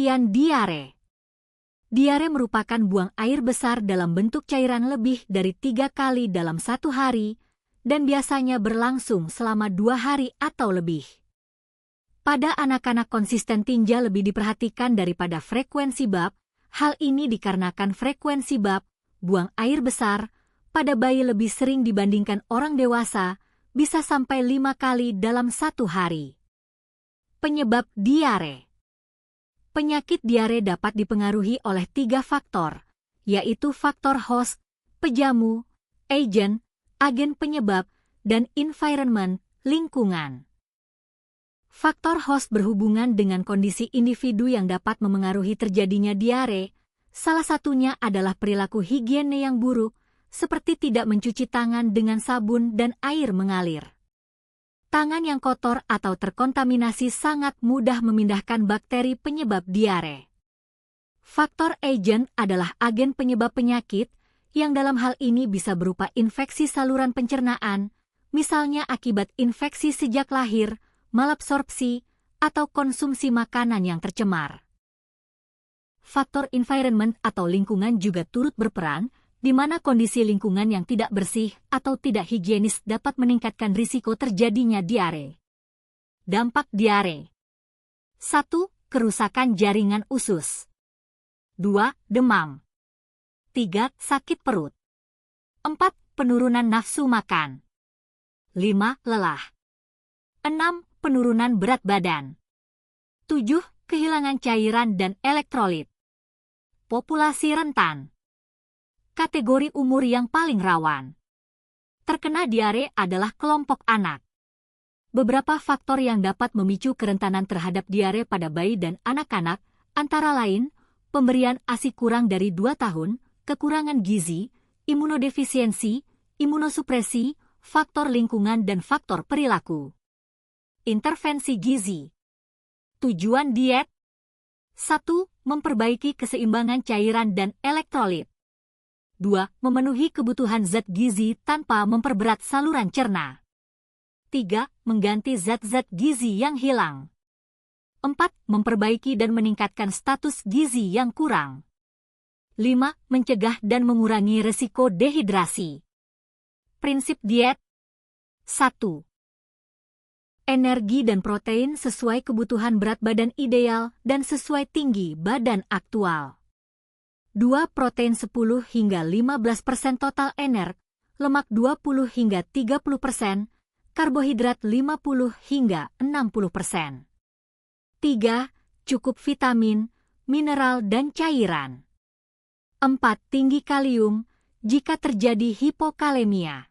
Pengertian diare. Diare merupakan buang air besar dalam bentuk cairan lebih dari 3 kali dalam satu hari dan biasanya berlangsung selama 2 hari atau lebih. Pada anak-anak konsisten tinja lebih diperhatikan daripada frekuensi bab. Hal ini dikarenakan frekuensi bab, buang air besar, pada bayi lebih sering dibandingkan orang dewasa, bisa sampai 5 kali dalam satu hari. Penyebab diare. Penyakit diare dapat dipengaruhi oleh 3 faktor, yaitu faktor host, pejamu, agent, agen penyebab, dan environment, lingkungan. Faktor host berhubungan dengan kondisi individu yang dapat memengaruhi terjadinya diare. Salah satunya adalah perilaku higiene yang buruk, seperti tidak mencuci tangan dengan sabun dan air mengalir. Tangan yang kotor atau terkontaminasi sangat mudah memindahkan bakteri penyebab diare. Faktor agent adalah agen penyebab penyakit, yang dalam hal ini bisa berupa infeksi saluran pencernaan, misalnya akibat infeksi sejak lahir, malabsorpsi, atau konsumsi makanan yang tercemar. Faktor environment atau lingkungan juga turut berperan, di mana kondisi lingkungan yang tidak bersih atau tidak higienis dapat meningkatkan risiko terjadinya diare. Dampak diare. 1. Kerusakan jaringan usus. 2. Demam. 3. Sakit perut. 4. Penurunan nafsu makan. 5. Lelah. 6. Penurunan berat badan. 7. Kehilangan cairan dan elektrolit. Populasi rentan. Kategori umur yang paling rawan. Terkena diare adalah kelompok anak. Beberapa faktor yang dapat memicu kerentanan terhadap diare pada bayi dan anak-anak, antara lain, pemberian ASI kurang dari 2 tahun, kekurangan gizi, imunodefisiensi, imunosupresi, faktor lingkungan dan faktor perilaku. Intervensi gizi. Tujuan diet. 1. Memperbaiki keseimbangan cairan dan elektrolit. 2. Memenuhi kebutuhan zat gizi tanpa memperberat saluran cerna. 3. Mengganti zat-zat gizi yang hilang. 4. Memperbaiki dan meningkatkan status gizi yang kurang. 5. Mencegah dan mengurangi resiko dehidrasi. Prinsip diet. 1. Energi dan protein sesuai kebutuhan berat badan ideal dan sesuai tinggi badan aktual. 2. Protein 10 hingga 15% total energi, lemak 20 hingga 30%, karbohidrat 50 hingga 60%. 3. Cukup vitamin, mineral dan cairan. 4. Tinggi kalium jika terjadi hipokalemia.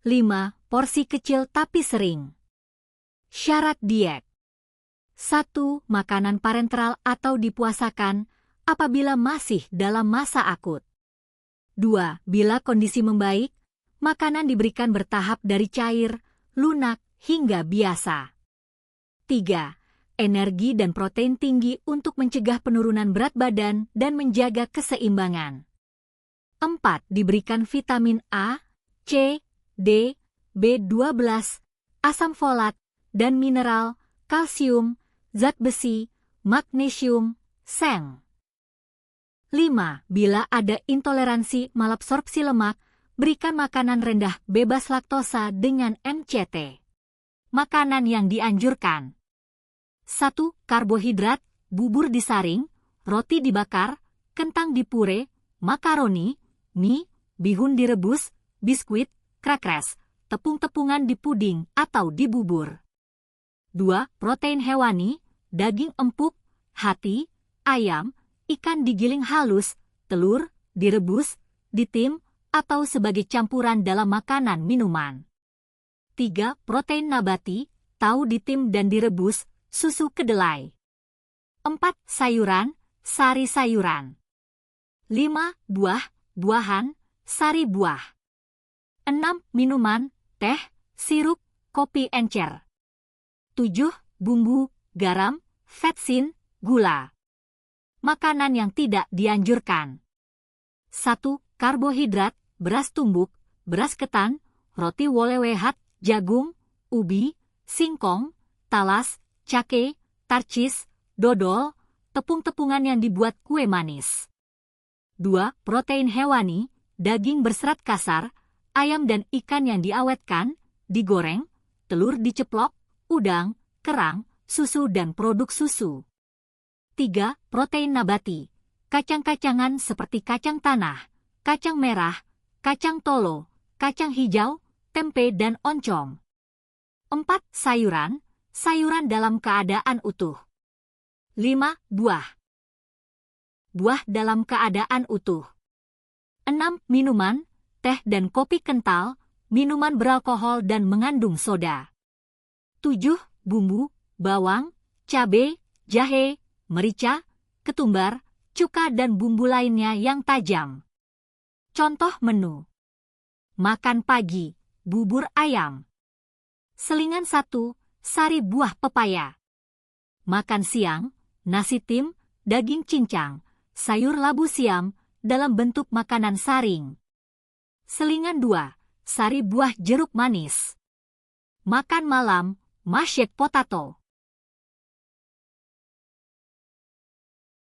5. Porsi kecil tapi sering. Syarat diet. 1. Makanan parenteral atau dipuasakan apabila masih dalam masa akut. 2. Bila kondisi membaik, makanan diberikan bertahap dari cair, lunak, hingga biasa. 3. Energi dan protein tinggi untuk mencegah penurunan berat badan dan menjaga keseimbangan. 4. Diberikan vitamin A, C, D, B12, asam folat, dan mineral, kalsium, zat besi, magnesium, seng. 5. Bila ada intoleransi malabsorpsi lemak, berikan makanan rendah bebas laktosa dengan MCT. Makanan yang dianjurkan. 1. Karbohidrat, bubur disaring, roti dibakar, kentang dipure, makaroni, mie, bihun direbus, biskuit, crackers, tepung-tepungan di puding atau di bubur. 2. Protein hewani, daging empuk, hati, ayam, ikan digiling halus, telur, direbus, ditim, atau sebagai campuran dalam makanan minuman. 3. Protein nabati, tahu ditim dan direbus, susu kedelai. 4. Sayuran, sari sayuran. 5. Buah, buahan, sari buah. 6. Minuman, teh, sirup, kopi encer. 7. Bumbu, garam, vetsin, gula. Makanan yang tidak dianjurkan. 1. Karbohidrat, beras tumbuk, beras ketan, roti wolewehat, jagung, ubi, singkong, talas, cake, tarcis, dodol, tepung-tepungan yang dibuat kue manis. 2. Protein hewani, daging berserat kasar, ayam dan ikan yang diawetkan, digoreng, telur diceplok, udang, kerang, susu dan produk susu. 3. Protein nabati, kacang-kacangan seperti kacang tanah, kacang merah, kacang tolo, kacang hijau, tempe dan oncom. 4. Sayuran, sayuran dalam keadaan utuh. 5. Buah. Buah dalam keadaan utuh. 6. Minuman, teh dan kopi kental, minuman beralkohol dan mengandung soda. 7. Bumbu, bawang, cabai, jahe, merica, ketumbar, cuka dan bumbu lainnya yang tajam. Contoh menu. Makan pagi, bubur ayam. Selingan 1, sari buah pepaya. Makan siang, nasi tim, daging cincang, sayur labu siam, dalam bentuk makanan saring. Selingan 2, sari buah jeruk manis. Makan malam, mashed potato.